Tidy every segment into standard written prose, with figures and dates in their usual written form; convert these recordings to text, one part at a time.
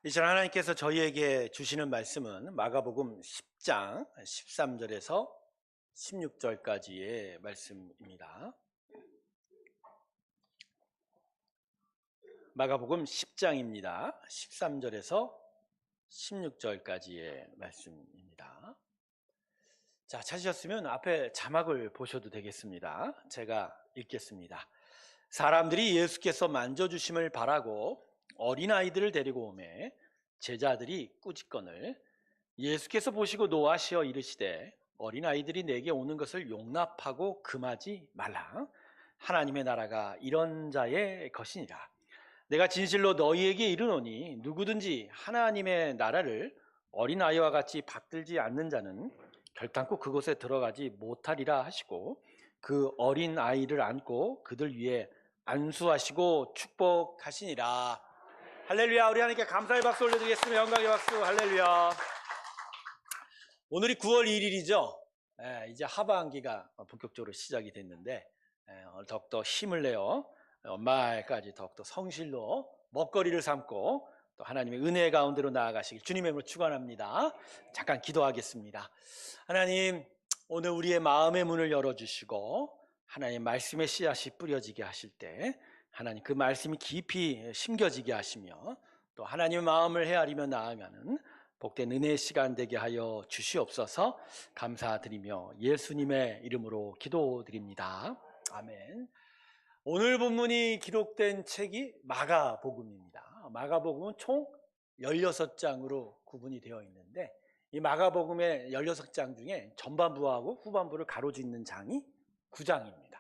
이제 하나님께서 저희에게 주시는 말씀은 마가복음 10장 13절에서 16절까지의 말씀입니다. 마가복음 10장입니다. 13절에서 16절까지의 말씀입니다. 자, 찾으셨으면 앞에 자막을 보셔도 되겠습니다. 제가 읽겠습니다. 사람들이 예수께서 만져주심을 바라고 어린아이들을 데리고 오매 제자들이 꾸짖거늘 예수께서 보시고 노하시어 이르시되 어린아이들이 내게 오는 것을 용납하고 금하지 말라. 하나님의 나라가 이런 자의 것이니라. 내가 진실로 너희에게 이르노니 누구든지 하나님의 나라를 어린아이와 같이 받들지 않는 자는 결단코 그곳에 들어가지 못하리라 하시고 그 어린아이를 안고 그들 위에 안수하시고 축복하시니라. 할렐루야. 우리 하나님께 감사의 박수 올려드리겠습니다. 영광의 박수. 할렐루야. 오늘이 9월 1일이죠. 이제 하반기가 본격적으로 시작이 됐는데 더욱더 힘을 내어 연말까지 더욱더 성실로 먹거리를 삼고 또 하나님의 은혜 가운데로 나아가시길 주님의 이름으로 축원합니다. 잠깐 기도하겠습니다. 하나님, 오늘 우리의 마음의 문을 열어주시고 하나님 말씀의 씨앗이 뿌려지게 하실 때 하나님 그 말씀이 깊이 심겨지게 하시며 또 하나님의 마음을 헤아리며 나아가는 복된 은혜의 시간 되게 하여 주시옵소서. 감사드리며 예수님의 이름으로 기도드립니다. 아멘. 오늘 본문이 기록된 책이 마가복음입니다. 마가복음은 총 16장으로 구분이 되어 있는데 이 마가복음의 16장 중에 전반부하고 후반부를 가로짓는 장이 9장입니다.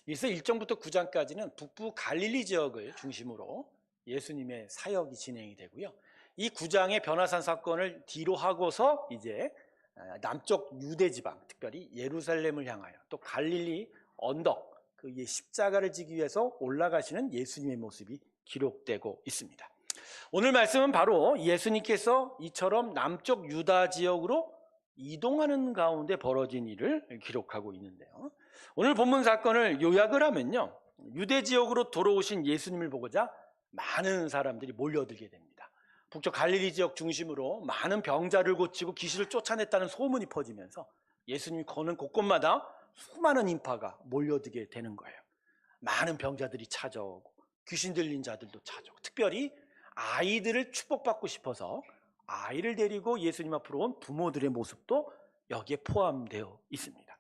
그래서 1장부터 9장까지는 북부 갈릴리 지역을 중심으로 예수님의 사역이 진행이 되고요. 이 9장의 변화산 사건을 뒤로 하고서 이제 남쪽 유대 지방, 특별히 예루살렘을 향하여 또 갈릴리 언덕, 그 십자가를 지기 위해서 올라가시는 예수님의 모습이 기록되고 있습니다. 오늘 말씀은 바로 예수님께서 이처럼 남쪽 유다 지역으로 이동하는 가운데 벌어진 일을 기록하고 있는데요. 오늘 본문 사건을 요약을 하면요, 유대 지역으로 돌아오신 예수님을 보고자 많은 사람들이 몰려들게 됩니다. 북쪽 갈릴리 지역 중심으로 많은 병자를 고치고 귀신을 쫓아냈다는 소문이 퍼지면서 예수님이 거는 곳곳마다 수많은 인파가 몰려들게 되는 거예요. 많은 병자들이 찾아오고 귀신 들린 자들도 찾아오고, 특별히 아이들을 축복받고 싶어서 아이를 데리고 예수님 앞으로 온 부모들의 모습도 여기에 포함되어 있습니다.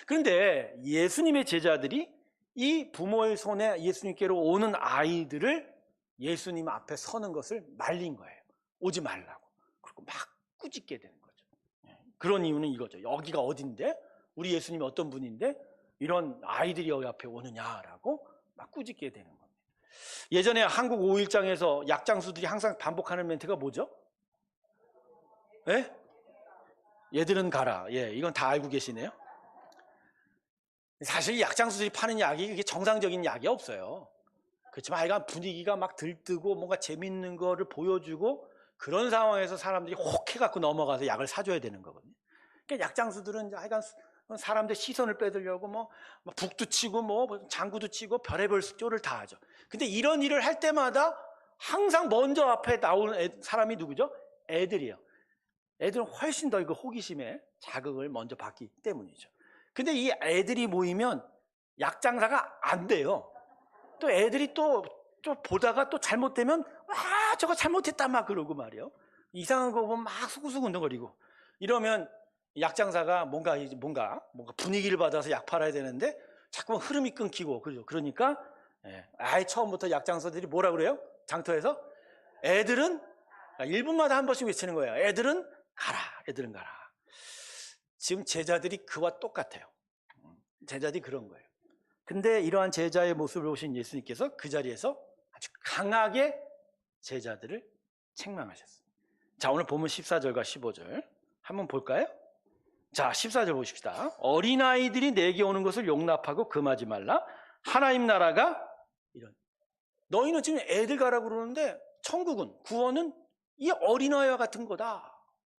그런데 예수님의 제자들이 이 부모의 손에 예수님께로 오는 아이들을 예수님 앞에 서는 것을 말린 거예요. 오지 말라고. 그리고 막 꾸짖게 되는 거죠. 그런 이유는 이거죠. 여기가 어딘데? 우리 예수님이 어떤 분인데 이런 아이들이 여기 앞에 오느냐라고 막 꾸짖게 되는 겁니다. 예전에 한국 5일장에서 약장수들이 항상 반복하는 멘트가 뭐죠? 예? 얘들은 가라. 예, 이건 다 알고 계시네요. 사실 약장수들이 파는 약이 그게 정상적인 약이 없어요. 그렇지만 하여간 분위기가 막 들뜨고 뭔가 재밌는 거를 보여주고 그런 상황에서 사람들이 혹해갖고 넘어가서 약을 사줘야 되는 거거든요. 그러니까 약장수들은 하여간 사람들 시선을 빼들려고 뭐 북도 치고 뭐 장구도 치고 별의별 쇼를 다 하죠. 근데 이런 일을 할 때마다 항상 먼저 앞에 나오는 사람이 누구죠? 애들이에요. 애들은 훨씬 더 호기심에 자극을 먼저 받기 때문이죠. 근데 이 애들이 모이면 약장사가 안 돼요. 또 애들이 또 보다가 또 잘못되면 와 저거 잘못했다 막 그러고 말이에요. 이상한 거 보면 막 수구수구 운동거리고 이러면 약장사가 뭔가 분위기를 받아서 약 팔아야 되는데 자꾸만 흐름이 끊기고 그러죠. 그러니까 아예 처음부터 약장사들이 뭐라 그래요? 장터에서 애들은 1분마다 한 번씩 외치는 거예요. 애들은 가라. 애들은 가라. 지금 제자들이 그와 똑같아요. 제자들이 그런 거예요. 근데 이러한 제자의 모습을 보신 예수님께서 그 자리에서 아주 강하게 제자들을 책망하셨어요. 자, 오늘 본문 14절과 15절 한번 볼까요? 자, 14절 보십시다. 어린아이들이 내게 오는 것을 용납하고 금하지 말라. 하나님 나라가 이런. 너희는 지금 애들 가라고 그러는데 천국은, 구원은 이 어린아이와 같은 거다.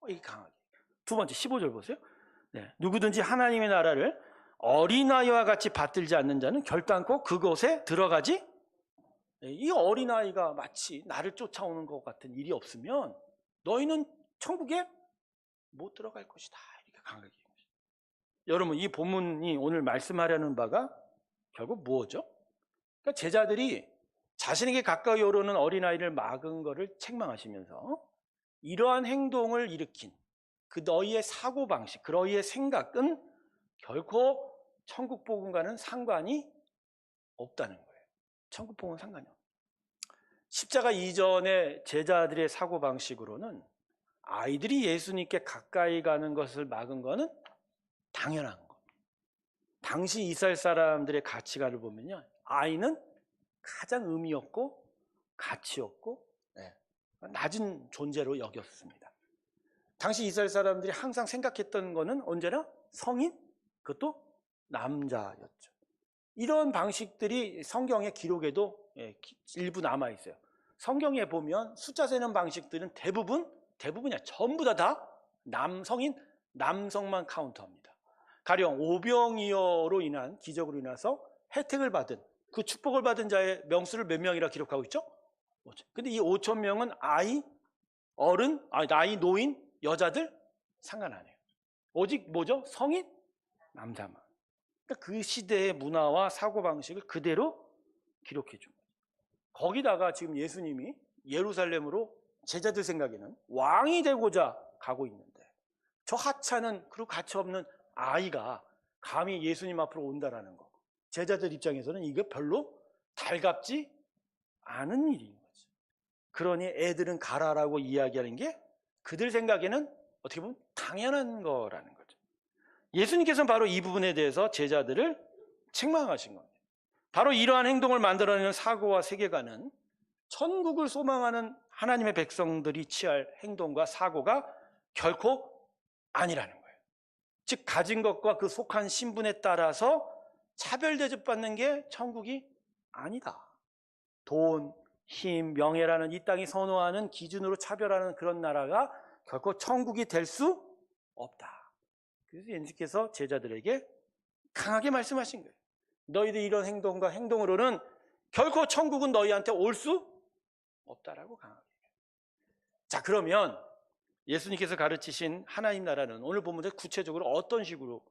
이게 강하게. 두 번째 15절 보세요. 네, 누구든지 하나님의 나라를 어린아이와 같이 받들지 않는 자는 결단코 그곳에 들어가지 이 어린아이가 마치 나를 쫓아오는 것 같은 일이 없으면 너희는 천국에 못 들어갈 것이다. 이렇게 강하게 얘기합니다. 여러분, 이 본문이 오늘 말씀하려는 바가 결국 뭐죠? 그러니까 제자들이 자신에게 가까이 오르는 어린아이를 막은 것을 책망하시면서 이러한 행동을 일으킨 그 너희의 사고방식, 그 너희의 생각은 결코 천국 복음과는 상관이 없다는 거예요. 천국 복음은 상관이 없어요. 십자가 이전의 제자들의 사고방식으로는 아이들이 예수님께 가까이 가는 것을 막은 것은 당연한 겁니다. 당시 이스라엘 사람들의 가치관을 보면요, 아이는 가장 의미 없고 가치 없고 낮은 존재로 여겼습니다. 당시 이스라엘 사람들이 항상 생각했던 것은 언제나 성인, 그것도 남자였죠. 이런 방식들이 성경의 기록에도 일부 남아 있어요. 성경에 보면 숫자 세는 방식들은 대부분이야 전부 다 남성인 남성만 카운트합니다. 가령 오병이어로 인한 기적으로 인해서 혜택을 받은 그 축복을 받은 자의 명수를 몇 명이라 기록하고 있죠? 5천. 근데 이 5천 명은 아이, 어른, 나이, 노인, 여자들 상관 안 해요. 오직 뭐죠? 성인, 남자만. 그러니까 그 시대의 문화와 사고방식을 그대로 기록해 준 거예요. 거기다가 지금 예수님이 예루살렘으로 제자들 생각에는 왕이 되고자 가고 있는데 저 하찮은 그리고 가치 없는 아이가 감히 예수님 앞으로 온다라는 거, 제자들 입장에서는 이게 별로 달갑지 않은 일인 거죠. 그러니 애들은 가라라고 이야기하는 게 그들 생각에는 어떻게 보면 당연한 거라는 거죠. 예수님께서는 바로 이 부분에 대해서 제자들을 책망하신 겁니다. 바로 이러한 행동을 만들어내는 사고와 세계관은 천국을 소망하는 하나님의 백성들이 취할 행동과 사고가 결코 아니라는 거예요. 즉 가진 것과 그 속한 신분에 따라서 차별 대접받는 게 천국이 아니다. 돈, 힘, 명예라는 이 땅이 선호하는 기준으로 차별하는 그런 나라가 결코 천국이 될 수 없다. 그래서 예수님께서 제자들에게 강하게 말씀하신 거예요. 너희들 이런 행동과 행동으로는 결코 천국은 너희한테 올 수 없다라고 강하게. 자, 그러면 예수님께서 가르치신 하나님 나라는 오늘 본문에 구체적으로 어떤 식으로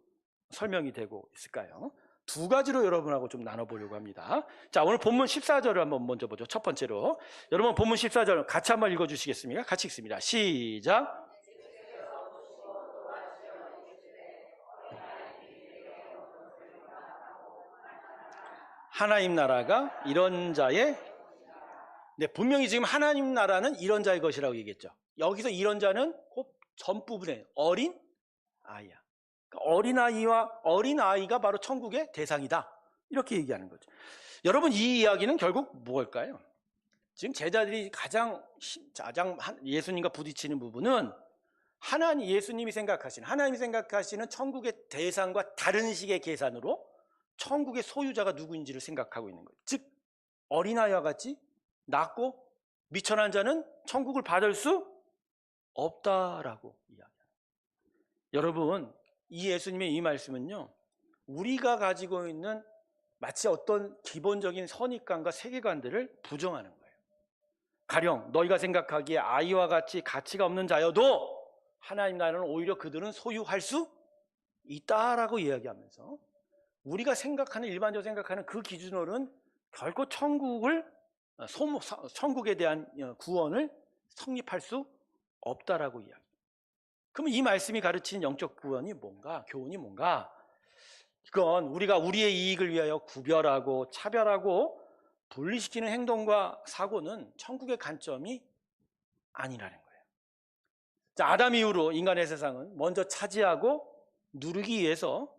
설명이 되고 있을까요? 두 가지로 여러분하고 좀 나눠보려고 합니다. 자, 오늘 본문 14절을 한번 먼저 보죠. 첫 번째로 여러분 본문 14절 같이 한번 읽어주시겠습니까? 같이 읽습니다. 시작. 하나님 나라가 이런 자의, 분명히 지금 하나님 나라는 이런 자의 것이라고 얘기했죠. 여기서 이런 자는 곧 전부분의 어린 아이야. 그러니까 어린아이가 바로 천국의 대상이다. 이렇게 얘기하는 거죠. 여러분, 이 이야기는 결국 뭘까요? 지금 제자들이 가장 예수님과 부딪히는 부분은 하나님이 생각하시는 천국의 대상과 다른 식의 계산으로 천국의 소유자가 누구인지를 생각하고 있는 거예요. 즉 어린아이와 같이 낮고 미천한 자는 천국을 받을 수 없다라고 이야기합니다. 여러분, 이 예수님의 이 말씀은요, 우리가 가지고 있는 마치 어떤 기본적인 선입관과 세계관들을 부정하는 거예요. 가령 너희가 생각하기에 아이와 같이 가치가 없는 자여도 하나님 나라는 오히려 그들은 소유할 수 있다라고 이야기하면서 우리가 일반적으로 생각하는 그 기준으로는 결코 천국에 대한 구원을 성립할 수 없다라고 이야기합니다. 그럼 이 말씀이 가르치는 영적 교훈이 뭔가? 그건 우리가 우리의 이익을 위하여 구별하고 차별하고 분리시키는 행동과 사고는 천국의 관점이 아니라는 거예요. 자, 아담 이후로 인간의 세상은 먼저 차지하고 누리기 위해서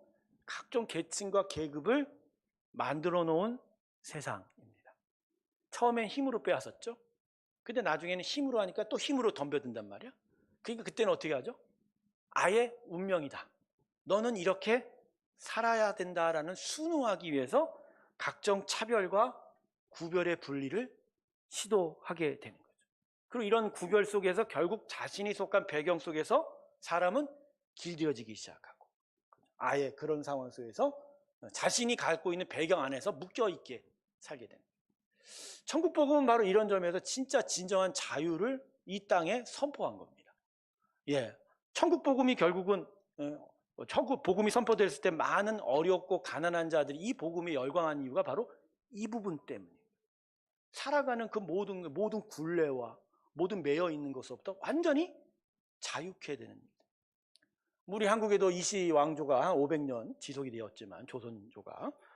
각종 계층과 계급을 만들어 놓은 세상입니다. 처음엔 힘으로 빼앗았죠. 근데 나중에는 힘으로 하니까 또 힘으로 덤벼든단 말이야. 그러니까 그때는 어떻게 하죠? 아예 운명이다. 너는 이렇게 살아야 된다라는 순응하기 위해서 각종 차별과 구별의 분리를 시도하게 되는 거죠. 그리고 이런 구별 속에서 결국 자신이 속한 배경 속에서 사람은 길들여지기 시작하고 아예 그런 상황 속에서 자신이 갖고 있는 배경 안에서 묶여있게 살게 됩니다. 천국 복음은 바로 이런 점에서 진짜 진정한 자유를 이 땅에 선포한 겁니다. 예, 천국 복음이 결국은 천국 복음이 선포됐을 때 많은 어렵고 가난한 자들이 이 복음에 열광한 이유가 바로 이 부분 때문이에요. 살아가는 그 모든 굴레와 모든 매여 있는 것으로부터 완전히 자유케 되는 겁니다. 우리 한국에도 이시 왕조가 한 500년 지속이 되었지만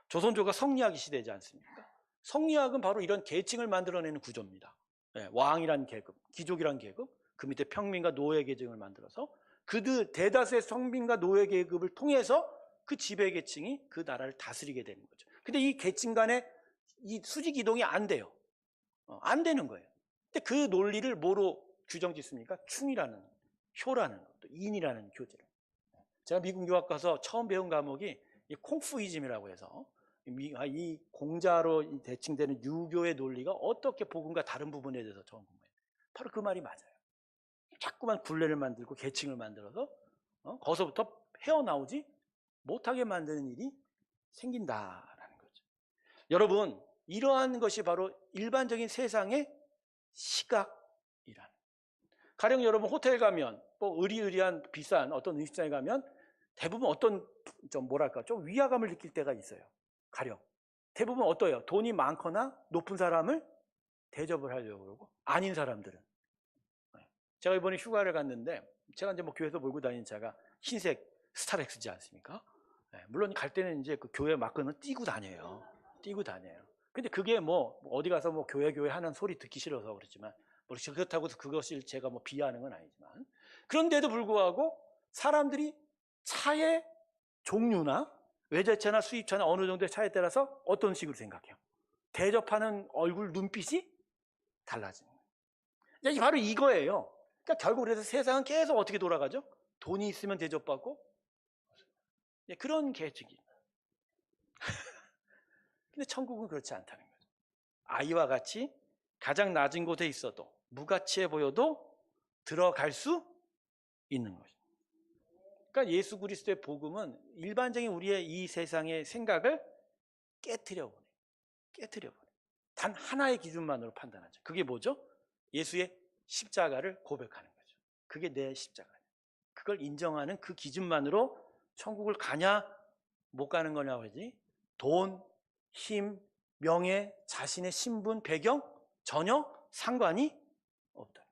조선조가 성리학이 시대지 않습니까? 성리학은 바로 이런 계층을 만들어내는 구조입니다. 예, 왕이란 계급, 귀족이란 계급, 그 밑에 평민과 노예 계층을 만들어서 그들 대다수의 성민과 노예 계급을 통해서 그 지배 계층이 그 나라를 다스리게 되는 거죠. 근데 이 계층 간에 이 수직 이동이 안 돼요. 안 되는 거예요. 근데 그 논리를 뭐로 규정 짓습니까? 충이라는, 효라는, 또 인이라는 교재로. 제가 미국 유학 가서 처음 배운 과목이 이 콩푸이즘이라고 해서 이 공자로 대칭되는 유교의 논리가 어떻게 복음과 다른 부분에 대해서 처음 본 거예요. 바로 그 말이 맞아요. 자꾸만 굴레를 만들고 계층을 만들어서 거기서부터 헤어나오지 못하게 만드는 일이 생긴다라는 거죠. 여러분, 이러한 것이 바로 일반적인 세상의 시각이라는. 가령 여러분 호텔 가면 뭐 의리의리한 비싼 어떤 음식점에 가면 대부분 어떤 좀 위화감을 느낄 때가 있어요. 가령 대부분 어떠해요? 돈이 많거나 높은 사람을 대접을 하려고 그러고 아닌 사람들은. 제가 이번에 휴가를 갔는데 제가 이제 뭐 교회에서 몰고 다니는 차가 흰색 스타렉스지 않습니까? 물론 갈 때는 이제 그 교회 마크는 띄고 다녀요. 근데 그게 뭐 어디 가서 뭐 교회 하는 소리 듣기 싫어서 그렇지만 뭐 그렇다고 해서 그것을 제가 뭐 비하하는 건 아니지만, 그런데도 불구하고 사람들이 차의 종류나 외제차나 수입차나 어느 정도의 차에 따라서 어떤 식으로 생각해요? 대접하는 얼굴 눈빛이 달라지는 거예요. 바로 이거예요. 그러니까 결국 그래서 세상은 계속 어떻게 돌아가죠? 돈이 있으면 대접받고 그런 계획이. 근데 천국은 그렇지 않다는 거죠. 아이와 같이 가장 낮은 곳에 있어도 무가치해 보여도 들어갈 수 있는 거죠. 그러니까 예수 그리스도의 복음은 일반적인 우리의 이 세상의 생각을 깨트려 버려요. 단 하나의 기준만으로 판단하죠. 그게 뭐죠? 예수의 십자가를 고백하는 거죠. 그게 내 십자가예요. 그걸 인정하는 그 기준만으로 천국을 가냐 못 가는 거냐고 하지, 돈, 힘, 명예, 자신의 신분, 배경 전혀 상관이 없다.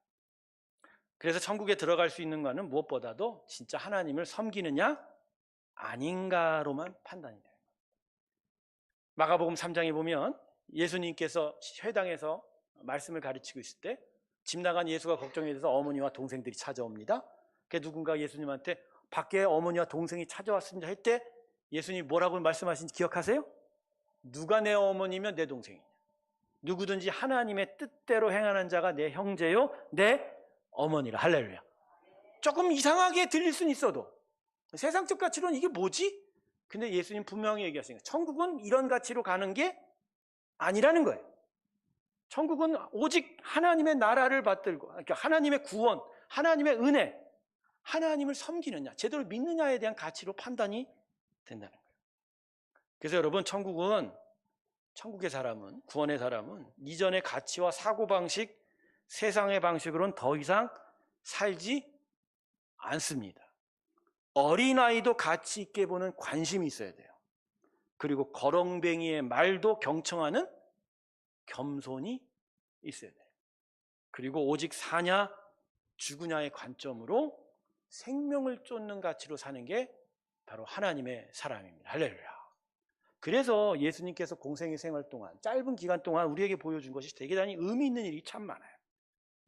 그래서 천국에 들어갈 수 있는 것은 무엇보다도 진짜 하나님을 섬기느냐 아닌가로만 판단이 돼요. 마가복음 3장에 보면 예수님께서 회당에서 말씀을 가르치고 있을 때 집 나간 예수가 걱정이 돼서 어머니와 동생들이 찾아옵니다. 그 누군가 예수님한테 밖에 어머니와 동생이 찾아왔습니다 할 때 예수님이 뭐라고 말씀하신지 기억하세요? 누가 내 어머니면 내 동생이냐? 누구든지 하나님의 뜻대로 행하는 자가 내 형제요 내 어머니라. 할렐루야. 조금 이상하게 들릴 수는 있어도 세상적 가치로는 이게 뭐지? 근데 예수님 분명히 얘기하시니까 천국은 이런 가치로 가는 게 아니라는 거예요. 천국은 오직 하나님의 나라를 받들고, 그러니까 하나님의 구원, 하나님의 은혜, 하나님을 섬기느냐, 제대로 믿느냐에 대한 가치로 판단이 된다는 거예요. 그래서 여러분, 천국의 사람은, 구원의 사람은 이전의 가치와 사고방식, 세상의 방식으로는 더 이상 살지 않습니다. 어린아이도 가치 있게 보는 관심이 있어야 돼요. 그리고 거렁뱅이의 말도 경청하는 겸손이 있어야 돼요. 그리고 오직 사냐 죽으냐의 관점으로 생명을 쫓는 가치로 사는 게 바로 하나님의 사람입니다. 할렐루야. 그래서 예수님께서 공생의 생활 동안, 짧은 기간 동안 우리에게 보여준 것이 대단히 의미 있는 일이 참 많아요.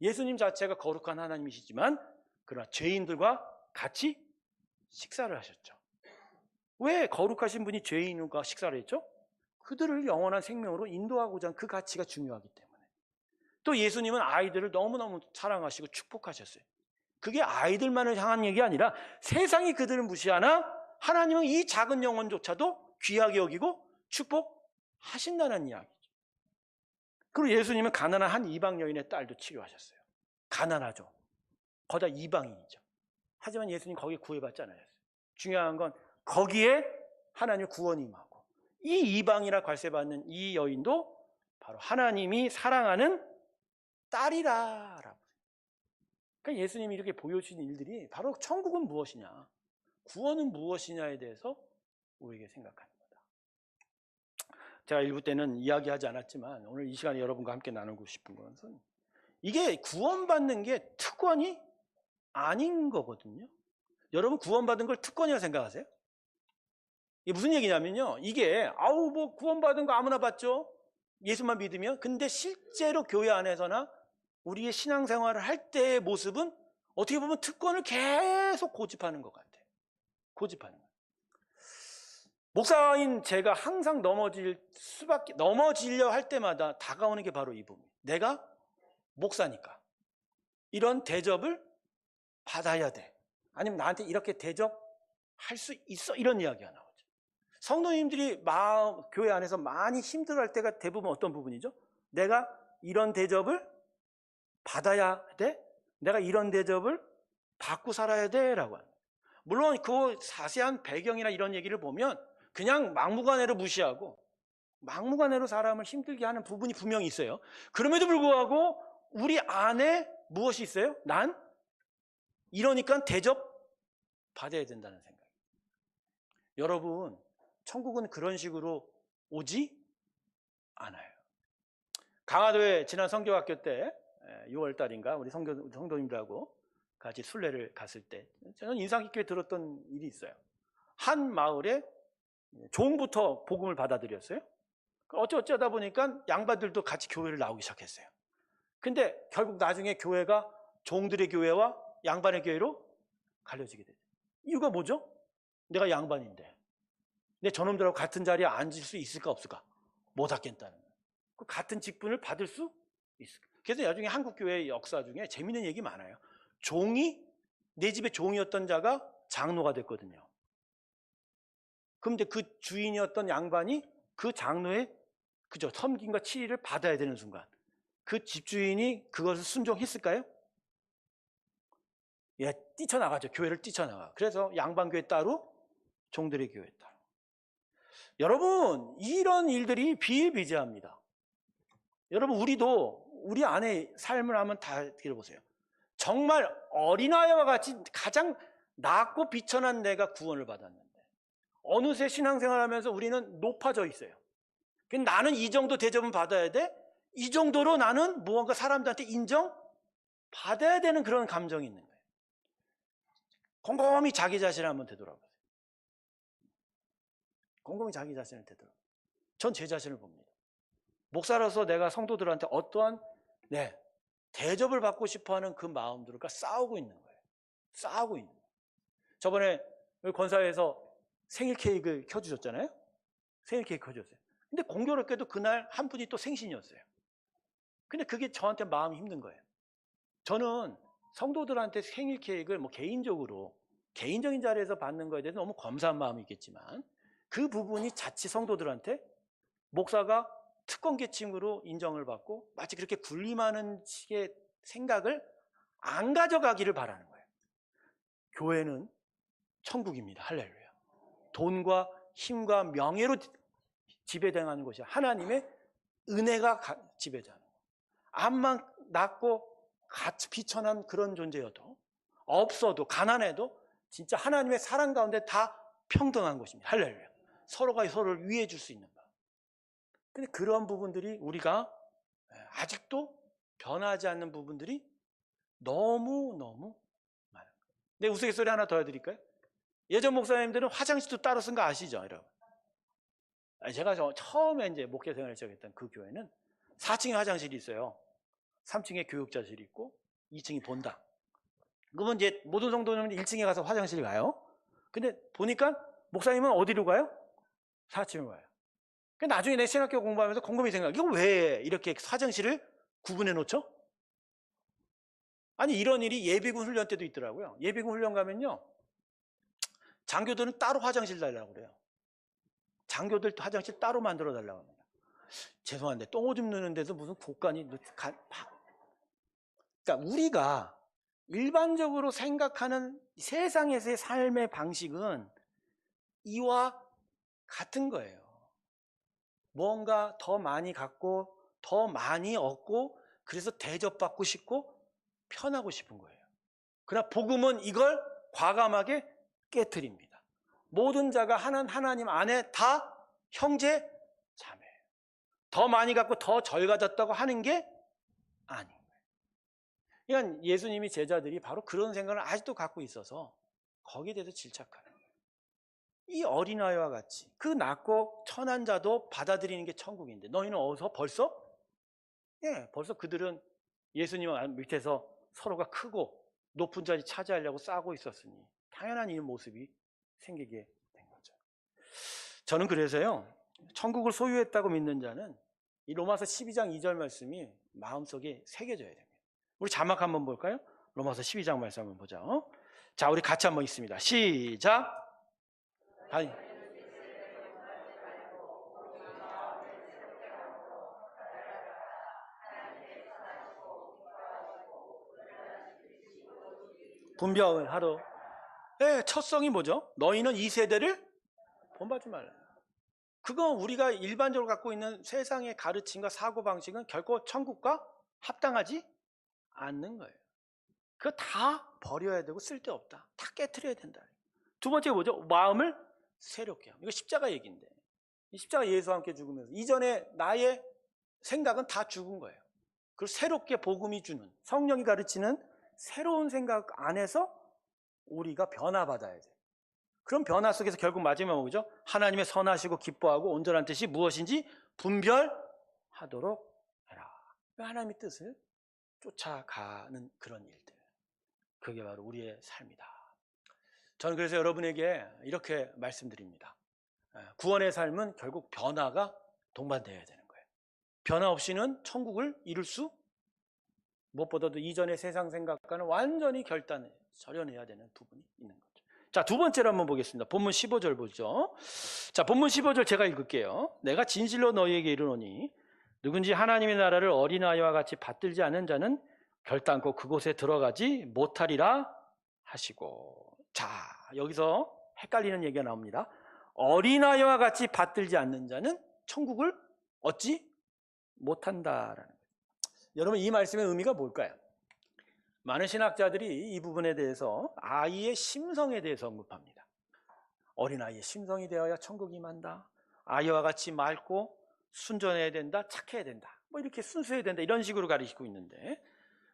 예수님 자체가 거룩한 하나님이시지만 그러나 죄인들과 같이 식사를 하셨죠. 왜 거룩하신 분이 죄인과 식사를 했죠? 그들을 영원한 생명으로 인도하고자 하는 그 가치가 중요하기 때문에. 또 예수님은 아이들을 너무너무 사랑하시고 축복하셨어요. 그게 아이들만을 향한 얘기 아니라 세상이 그들을 무시하나 하나님은 이 작은 영혼조차도 귀하게 여기고 축복하신다는 이야기죠. 그리고 예수님은 가난한 한 이방 여인의 딸도 치료하셨어요. 가난하죠. 거기다 이방인이죠. 하지만 예수님 거기에 구애받지 않으셨어요. 중요한 건 거기에 하나님의 구원이 임하고 이 이방이라 괄세받는 이 여인도 바로 하나님이 사랑하는 딸이라라고. 그러니까 예수님이 이렇게 보여주신 일들이 바로 천국은 무엇이냐, 구원은 무엇이냐에 대해서 우리에게 생각하는 거다. 제가 일부 때는 이야기하지 않았지만 오늘 이 시간에 여러분과 함께 나누고 싶은 것은 이게 구원받는 게 특권이 아닌 거거든요. 여러분 구원받은 걸 특권이라고 생각하세요? 이게 무슨 얘기냐면요, 이게 뭐 구원받은 거 아무나 받죠, 예수만 믿으면. 근데 실제로 교회 안에서나 우리의 신앙생활을 할 때의 모습은 어떻게 보면 특권을 계속 고집하는 것 같아요. 고집하는 거예요. 목사인 제가 항상 넘어지려 할 때마다 다가오는 게 바로 이 부분. 내가 목사니까 이런 대접을 받아야 돼, 아니면 나한테 이렇게 대접할 수 있어, 이런 이야기가 나오죠. 성도님들이 교회 안에서 많이 힘들어할 때가 대부분 어떤 부분이죠? 내가 이런 대접을 받아야 돼? 내가 이런 대접을 받고 살아야 돼? 라고 합니다. 물론 그 자세한 배경이나 이런 얘기를 보면 그냥 막무가내로 무시하고 막무가내로 사람을 힘들게 하는 부분이 분명히 있어요. 그럼에도 불구하고 우리 안에 무엇이 있어요? 난 이러니까 대접 받아야 된다는 생각. 여러분, 천국은 그런 식으로 오지 않아요. 강화도에 지난 성교학교 때 6월 달인가 우리 성도님들하고 같이 순례를 갔을 때 저는 인상 깊게 들었던 일이 있어요. 한 마을에 종부터 복음을 받아들였어요. 어쩌다 보니까 양반들도 같이 교회를 나오기 시작했어요. 근데 결국 나중에 교회가 종들의 교회와 양반의 교회로 갈려지게 되죠. 이유가 뭐죠? 내가 양반인데 내 저놈들하고 같은 자리에 앉을 수 있을까 없을까? 못 앉겠다는 거예요. 그 같은 직분을 받을 수 있을까? 그래서 나중에 한국교회 역사 중에 재미있는 얘기 많아요. 내 집에 종이었던 자가 장로가 됐거든요. 그런데 그 주인이었던 양반이 그 장로의 섬김과 치리를 받아야 되는 순간 그 집주인이 그것을 순종했을까요? 예, 뛰쳐나가죠. 교회를 뛰쳐나가. 그래서 양반교회 따로, 종들의 교회 따로. 여러분, 이런 일들이 비일비재합니다. 여러분, 우리 안에 삶을 한번 다 들어보세요. 정말 어린아이와 같이 가장 낮고 비천한 내가 구원을 받았는데 어느새 신앙생활하면서 우리는 높아져 있어요. 나는 이 정도 대접은 받아야 돼? 이 정도로 나는 무언가 사람들한테 인정받아야 되는 그런 감정이 있는 거예요. 곰곰이 자기 자신을 한번 되돌아보세요. 곰곰이 자기 자신을 되돌아보세요. 전 제 자신을 봅니다. 목사로서 내가 성도들한테 어떠한 대접을 받고 싶어하는 그 마음들과 싸우고 있는 거예요. 싸우고 있는 거예요. 저번에 권사회에서 생일 케이크를 켜주셨잖아요. 생일 케이크 켜줬어요. 근데 공교롭게도 그날 한 분이 또 생신이었어요. 근데 그게 저한테 마음이 힘든 거예요. 저는 성도들한테 생일 케이크를 개인적인 자리에서 받는 거에 대해서 너무 감사한 마음이 있겠지만 그 부분이 자칫 성도들한테 목사가 특권 계층으로 인정을 받고 마치 그렇게 군림하는 식의 생각을 안 가져가기를 바라는 거예요. 교회는 천국입니다. 할렐루야. 돈과 힘과 명예로 지배당하는 것이 하나님의 은혜가 지배자는 거예요. 암만 낮고 같이 비천한 그런 존재여도 없어도 가난해도 진짜 하나님의 사랑 가운데 다 평등한 것입니다. 할렐루야. 서로가 서로를 위해 줄 수 있는 바. 근데 그런 부분들이 우리가 아직도 변하지 않는 부분들이 너무너무 많아요. 네, 우스갯소리 하나 더 해드릴까요? 예전 목사님들은 화장실도 따로 쓴 거 아시죠, 여러분? 제가 처음에 이제 목회 생활을 시작했던 그 교회는 4층에 화장실이 있어요. 3층에 교육자실이 있고 2층이 본당. 그러면 이제 모든 성도는 1층에 가서 화장실 가요. 근데 보니까 목사님은 어디로 가요? 4층으로 가요. 나중에 내 신학교 공부하면서 곰곰이 생각, 이거 왜 이렇게 화장실을 구분해 놓죠? 아니, 이런 일이 예비군 훈련 때도 있더라고요. 예비군 훈련 가면요, 장교들은 따로 화장실 달라고 그래요. 장교들 화장실 따로 만들어 달라고 합니다. 죄송한데 똥오줌 누는 데서 무슨 곳간이 그러니까 우리가 일반적으로 생각하는 세상에서의 삶의 방식은 이와 같은 거예요. 뭔가 더 많이 갖고 더 많이 얻고 그래서 대접받고 싶고 편하고 싶은 거예요. 그러나 복음은 이걸 과감하게 깨트립니다. 모든 자가 하나님 안에 다 형제 자매예요. 더 많이 갖고 더 젊어졌다고 하는 게 아닌 거예요. 그러니까 예수님이 제자들이 바로 그런 생각을 아직도 갖고 있어서 거기에 대해서 질책하는 거예요. 이 어린아이와 같이 그 낮고 천한 자도 받아들이는 게 천국인데 너희는 어디서 벌써? 벌써 그들은 예수님 밑에서 서로가 크고 높은 자리 차지하려고 싸고 있었으니 당연한 이 모습이 생기게 된 거죠. 저는 그래서요, 천국을 소유했다고 믿는 자는 이 로마서 12장 2절 말씀이 마음속에 새겨져야 됩니다. 우리 자막 한번 볼까요? 로마서 12장 말씀 한번 보죠. 자, 우리 같이 한번 읽습니다. 시작. 아니. 분별을 하러. 첫성이 뭐죠? 너희는 이 세대를 본받지 말라. 그건 우리가 일반적으로 갖고 있는 세상의 가르침과 사고방식은 결코 천국과 합당하지 않는 거예요. 그거 다 버려야 되고 쓸데없다. 다 깨트려야 된다. 두 번째가 뭐죠? 마음을 새롭게 하고. 이거 십자가 얘기인데 이 십자가 예수와 함께 죽으면서 이전에 나의 생각은 다 죽은 거예요. 그리고 새롭게 복음이 주는 성령이 가르치는 새로운 생각 안에서 우리가 변화받아야 돼요. 그럼 변화 속에서 결국 마지막에 뭐죠? 하나님의 선하시고 기뻐하고 온전한 뜻이 무엇인지 분별하도록 해라. 하나님의 뜻을 쫓아가는 그런 일들. 그게 바로 우리의 삶이다. 저는 그래서 여러분에게 이렇게 말씀드립니다. 구원의 삶은 결국 변화가 동반되어야 되는 거예요. 변화 없이는 천국을 이룰 수 무엇보다도 이전의 세상 생각과는 완전히 절연해야 되는 부분이 있는 거죠. 자, 두 번째로 한번 보겠습니다. 본문 15절 보죠. 자, 본문 15절 제가 읽을게요. 내가 진실로 너희에게 이르노니 누군지 하나님의 나라를 어린아이와 같이 받들지 않은 자는 결단코 그곳에 들어가지 못하리라 하시고. 자, 여기서 헷갈리는 얘기가 나옵니다. 어린아이와 같이 받들지 않는 자는 천국을 얻지 못한다라는 거예요. 여러분, 이 말씀의 의미가 뭘까요? 많은 신학자들이 이 부분에 대해서 아이의 심성에 대해서 언급합니다. 어린아이의 심성이 되어야 천국이 임한다. 아이와 같이 맑고 순전해야 된다. 착해야 된다. 뭐 이렇게 순수해야 된다. 이런 식으로 가르치고 있는데,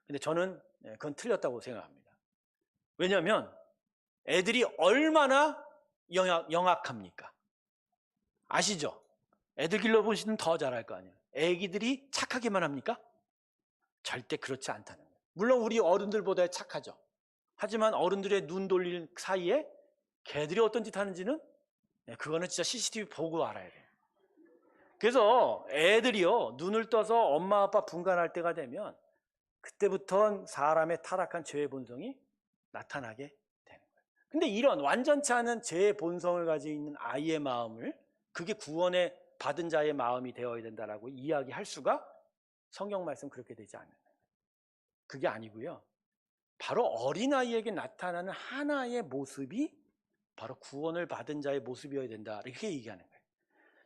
근데 저는 그건 틀렸다고 생각합니다. 왜냐하면 애들이 얼마나 영악합니까? 아시죠? 애들 길러보시면 더 잘할 거 아니에요. 애기들이 착하게만 합니까? 절대 그렇지 않다는 거예요. 물론 우리 어른들보다 착하죠. 하지만 어른들의 눈 돌릴 사이에 개들이 어떤 짓 하는지는 그거는 진짜 CCTV 보고 알아야 돼요. 그래서 애들이요, 눈을 떠서 엄마 아빠 분간할 때가 되면 그때부터 사람의 타락한 죄의 본성이 나타나게 되는 거예요. 근데 이런 완전치 않은 죄의 본성을 가지고 있는 아이의 마음을 그게 구원에 받은 자의 마음이 되어야 된다라고 이야기할 수가 성경 말씀 그렇게 되지 않는 거예요. 그게 아니고요. 바로 어린아이에게 나타나는 하나의 모습이 바로 구원을 받은 자의 모습이어야 된다. 이렇게 얘기하는 거예요.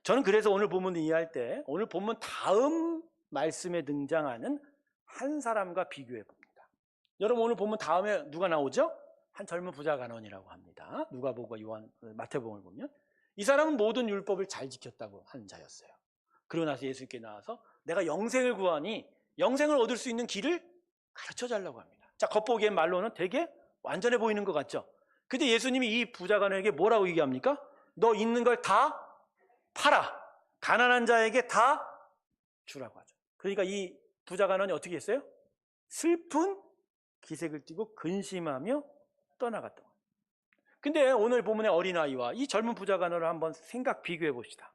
저는 그래서 오늘 본문을 이해할 때 오늘 본문 다음 말씀에 등장하는 한 사람과 비교해 봅니다. 여러분, 오늘 본문 다음에 누가 나오죠? 한 젊은 부자 간원이라고 합니다. 누가복음과 마태복음을 보면 이 사람은 모든 율법을 잘 지켰다고 하는 자였어요. 그러고 나서 예수님께 나와서 내가 영생을 구하니 영생을 얻을 수 있는 길을 가르쳐 달라고 합니다. 자, 겉보기엔 말로는 되게 완전해 보이는 것 같죠? 근데 예수님이 이 부자 간원에게 뭐라고 얘기합니까? 너 있는 걸 다 팔아. 가난한 자에게 다 주라고 하죠. 그러니까 이 부자 간원이 어떻게 했어요? 슬픈 기색을 띠고 근심하며 떠나갔던 거예요. 근데 오늘 본문의 어린아이와 이 젊은 부자 간원을 한번 생각 비교해 봅시다.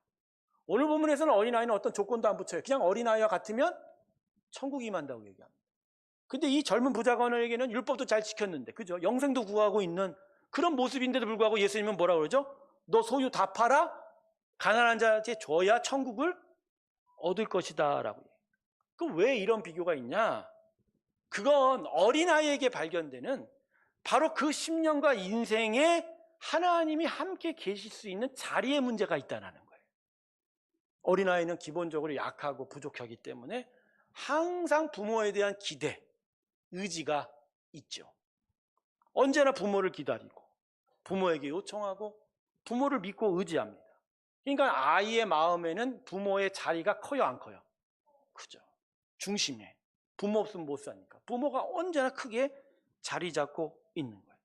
오늘 본문에서는 어린아이는 어떤 조건도 안 붙여요. 그냥 어린아이와 같으면 천국이 임한다고 얘기합니다. 근데 이 젊은 부자 간원에게는 율법도 잘 지켰는데, 그죠? 영생도 구하고 있는 그런 모습인데도 불구하고 예수님은 뭐라고 그러죠? 너 소유 다 팔아 가난한 자한테 줘야 천국을 얻을 것이다 라고. 그럼 왜 이런 비교가 있냐? 그건 어린아이에게 발견되는 바로 그 10년과 인생에 하나님이 함께 계실 수 있는 자리에 문제가 있다는 거예요. 어린아이는 기본적으로 약하고 부족하기 때문에 항상 부모에 대한 기대, 의지가 있죠. 언제나 부모를 기다리고 부모에게 요청하고 부모를 믿고 의지합니다. 그러니까 아이의 마음에는 부모의 자리가 커요, 안 커요? 크죠. 중심에. 부모 없으면 못 사니까. 부모가 언제나 크게 자리 잡고 있는 거예요.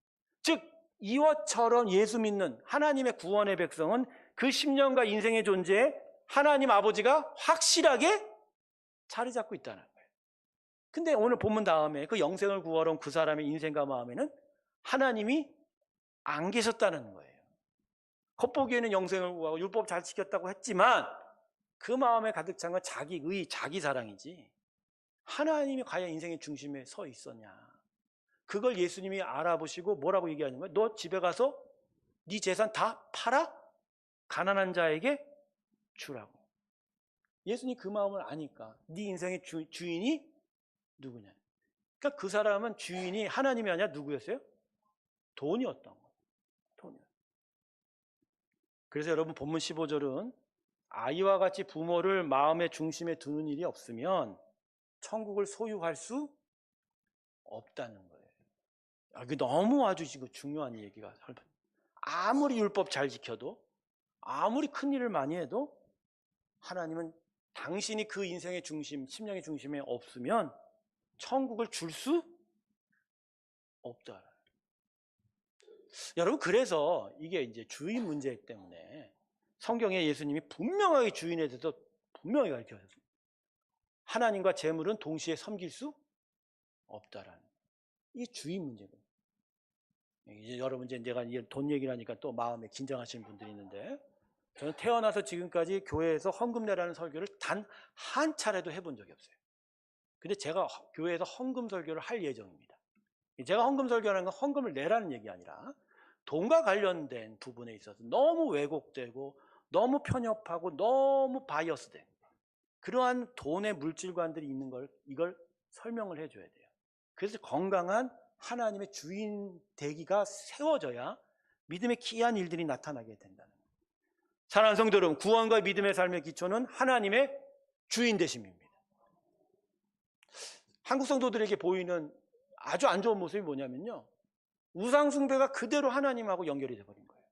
즉 이와처럼 예수 믿는 하나님의 구원의 백성은 그 10년과 인생의 존재에 하나님 아버지가 확실하게 자리 잡고 있다는 거예요. 근데 오늘 본문 다음에 그 영생을 구하러 온 그 사람의 인생과 마음에는 하나님이 안 계셨다는 거예요. 겉보기에는 영생을 구하고 율법 잘 지켰다고 했지만 그 마음에 가득 찬 건 자기의, 자기 사랑이지 하나님이 과연 인생의 중심에 서 있었냐. 그걸 예수님이 알아보시고 뭐라고 얘기하는 거예요? 너 집에 가서 네 재산 다 팔아? 가난한 자에게 주라고. 예수님이 그 마음을 아니까 네 인생의 주인이 누구냐. 그러니까 그 사람은 주인이 하나님이 아니라 누구였어요? 돈이었던 거예요. 돈이었어요. 그래서 여러분 본문 15절은 아이와 같이 부모를 마음의 중심에 두는 일이 없으면 천국을 소유할 수 없다는 거예요. 이게 너무 아주 중요한 얘기가. 아무리 율법 잘 지켜도 아무리 큰 일을 많이 해도 하나님은 당신이 그 인생의 중심, 심령의 중심에 없으면 천국을 줄 수 없다. 여러분 그래서 이게 이제 주인 문제 때문에 성경에 예수님이 분명하게 주인에 대해서 분명히 가르쳐주셨습니다. 하나님과 재물은 동시에 섬길 수 없다라는 이 주인 문제거든요. 이제 여러분 이제 내가 돈 얘기를 하니까 또 마음에 긴장하시는 분들이 있는데 저는 태어나서 지금까지 교회에서 헌금 내라는 설교를 단 한 차례도 해본 적이 없어요. 근데 제가 교회에서 헌금 설교를 할 예정입니다. 제가 헌금 설교하는 건 헌금을 내라는 얘기 아니라 돈과 관련된 부분에 있어서 너무 왜곡되고 너무 편협하고 너무 바이어스된 그러한 돈의 물질관들이 있는 걸 이걸 설명을 해줘야 돼요. 그래서 건강한 하나님의 주인 되기가 세워져야 믿음의 기이한 일들이 나타나게 된다는 거예요. 사랑하는 성도 여러분, 구원과 믿음의 삶의 기초는 하나님의 주인 되심입니다. 한국 성도들에게 보이는 아주 안 좋은 모습이 뭐냐면요, 우상 숭배가 그대로 하나님하고 연결이 돼버린 거예요.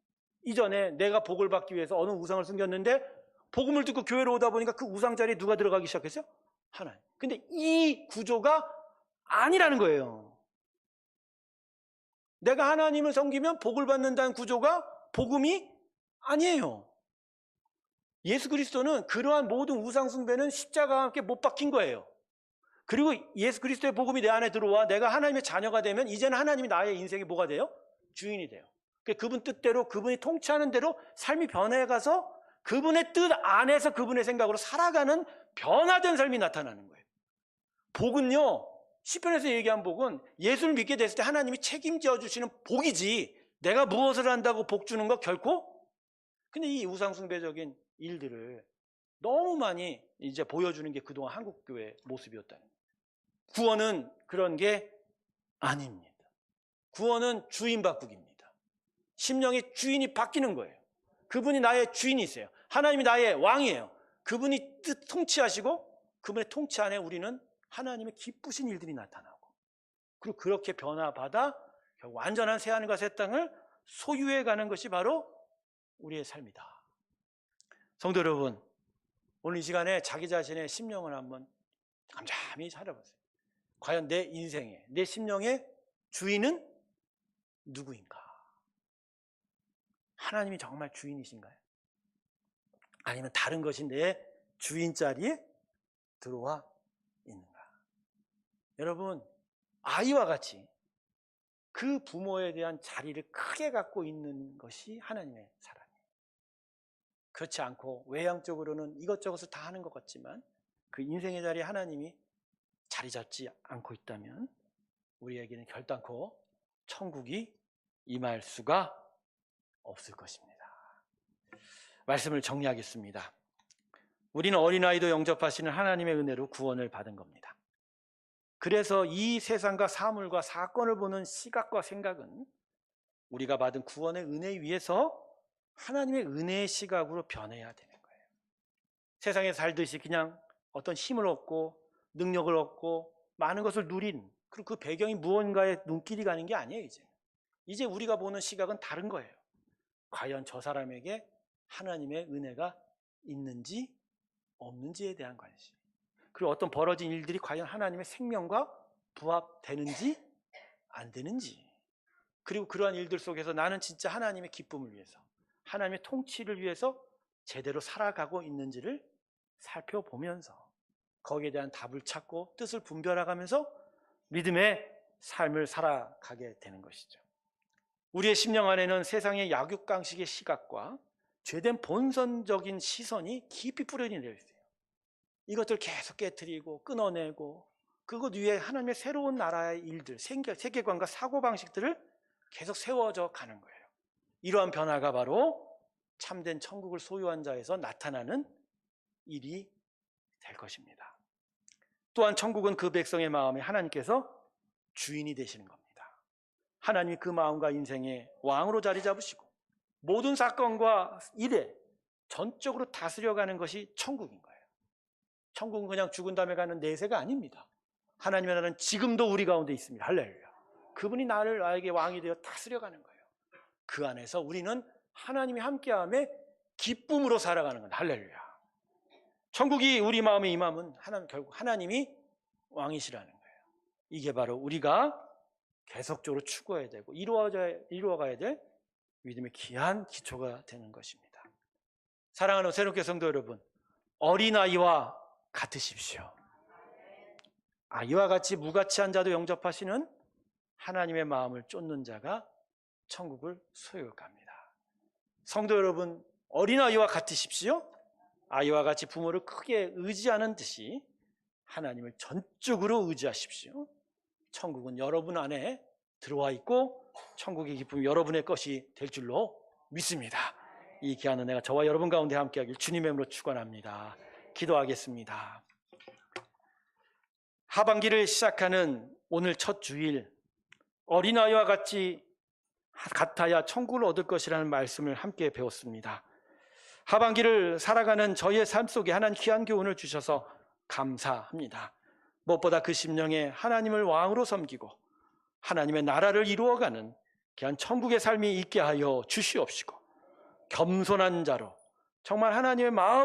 이전에 내가 복을 받기 위해서 어느 우상을 숨겼는데 복음을 듣고 교회로 오다 보니까 그 우상 자리에 누가 들어가기 시작했어요? 하나님. 근데 이 구조가 아니라는 거예요. 내가 하나님을 섬기면 복을 받는다는 구조가 복음이 아니에요. 예수 그리스도는 그러한 모든 우상 숭배는 십자가와 함께 못 박힌 거예요. 그리고 예수 그리스도의 복음이 내 안에 들어와 내가 하나님의 자녀가 되면 이제는 하나님이 나의 인생에 뭐가 돼요? 주인이 돼요. 그분 뜻대로 그분이 통치하는 대로 삶이 변해가서 그분의 뜻 안에서 그분의 생각으로 살아가는 변화된 삶이 나타나는 거예요. 복은요, 시편에서 얘기한 복은 예수를 믿게 됐을 때 하나님이 책임져 주시는 복이지 내가 무엇을 한다고 복 주는 거 결코. 근데 이 우상숭배적인 일들을 너무 많이 이제 보여주는 게 그동안 한국교회 모습이었다는 거예요. 구원은 그런 게 아닙니다. 구원은 주인 바꾸기입니다. 심령의 주인이 바뀌는 거예요. 그분이 나의 주인이세요. 하나님이 나의 왕이에요. 그분이 뜻 통치하시고 그분의 통치 안에 우리는 하나님의 기쁘신 일들이 나타나고 그리고 그렇게 변화받아 결국 완전한 새하늘과 새 땅을 소유해가는 것이 바로 우리의 삶이다. 성도 여러분, 오늘 이 시간에 자기 자신의 심령을 한번 잠잠히 살아보세요. 과연 내 인생의, 내 심령의 주인은 누구인가? 하나님이 정말 주인이신가요? 아니면 다른 것이 내 주인 자리에 들어와 있는가? 여러분, 아이와 같이 그 부모에 대한 자리를 크게 갖고 있는 것이 하나님의 사랑이에요. 그렇지 않고 외향적으로는 이것저것을 다 하는 것 같지만 그 인생의 자리에 하나님이 자리 잡지 않고 있다면 우리에게는 결단코 천국이 임할 수가 없을 것입니다. 말씀을 정리하겠습니다. 우리는 어린아이도 영접하시는 하나님의 은혜로 구원을 받은 겁니다. 그래서 이 세상과 사물과 사건을 보는 시각과 생각은 우리가 받은 구원의 은혜 위에서 하나님의 은혜의 시각으로 변해야 되는 거예요. 세상에 살듯이 그냥 어떤 힘을 얻고 능력을 얻고 많은 것을 누린, 그리고 그 배경이 무언가에 눈길이 가는 게 아니에요. 이제 우리가 보는 시각은 다른 거예요. 과연 저 사람에게 하나님의 은혜가 있는지 없는지에 대한 관심, 그리고 어떤 벌어진 일들이 과연 하나님의 생명과 부합되는지 안 되는지, 그리고 그러한 일들 속에서 나는 진짜 하나님의 기쁨을 위해서, 하나님의 통치를 위해서 제대로 살아가고 있는지를 살펴보면서 거기에 대한 답을 찾고 뜻을 분별해가면서 믿음의 삶을 살아가게 되는 것이죠. 우리의 심령 안에는 세상의 약육강식의 시각과 죄된 본선적인 시선이 깊이 뿌려진 되어 있어요. 이것들 계속 깨트리고 끊어내고 그것 위에 하나님의 새로운 나라의 일들, 세계관과 사고방식들을 계속 세워져 가는 거예요. 이러한 변화가 바로 참된 천국을 소유한 자에서 나타나는 일이 될 것입니다. 또한 천국은 그 백성의 마음에 하나님께서 주인이 되시는 겁니다. 하나님이 그 마음과 인생의 왕으로 자리 잡으시고 모든 사건과 일에 전적으로 다스려가는 것이 천국인 거예요. 천국은 그냥 죽은 다음에 가는 내세가 아닙니다. 하나님의 나라는 지금도 우리 가운데 있습니다. 할렐루야. 그분이 나에게 왕이 되어 다스려가는 거예요. 그 안에서 우리는 하나님이 함께함에 기쁨으로 살아가는 겁니다. 할렐루야. 천국이 우리 마음에 임함은 결국 하나님이 왕이시라는 거예요. 이게 바로 우리가 계속적으로 추구해야 되고 이루어가야 될 믿음의 귀한 기초가 되는 것입니다. 사랑하는 새롭게 성도 여러분, 어린아이와 같으십시오. 아이와 같이 무가치한 자도 영접하시는 하나님의 마음을 쫓는 자가 천국을 소유합니다. 성도 여러분, 어린아이와 같으십시오. 아이와 같이 부모를 크게 의지하는 듯이 하나님을 전적으로 의지하십시오. 천국은 여러분 안에 들어와 있고 천국의 기쁨이 여러분의 것이 될 줄로 믿습니다. 이 귀한 은혜가 저와 여러분 가운데 함께하길 주님의 이름으로 축원합니다. 기도하겠습니다. 하반기를 시작하는 오늘 첫 주일, 어린아이와 같아야 천국을 얻을 것이라는 말씀을 함께 배웠습니다. 하반기를 살아가는 저희의 삶 속에 하나님 귀한 교훈을 주셔서 감사합니다. 무엇보다 그 심령에 하나님을 왕으로 섬기고 하나님의 나라를 이루어가는 귀한 천국의 삶이 있게 하여 주시옵시고 겸손한 자로 정말 하나님의 마음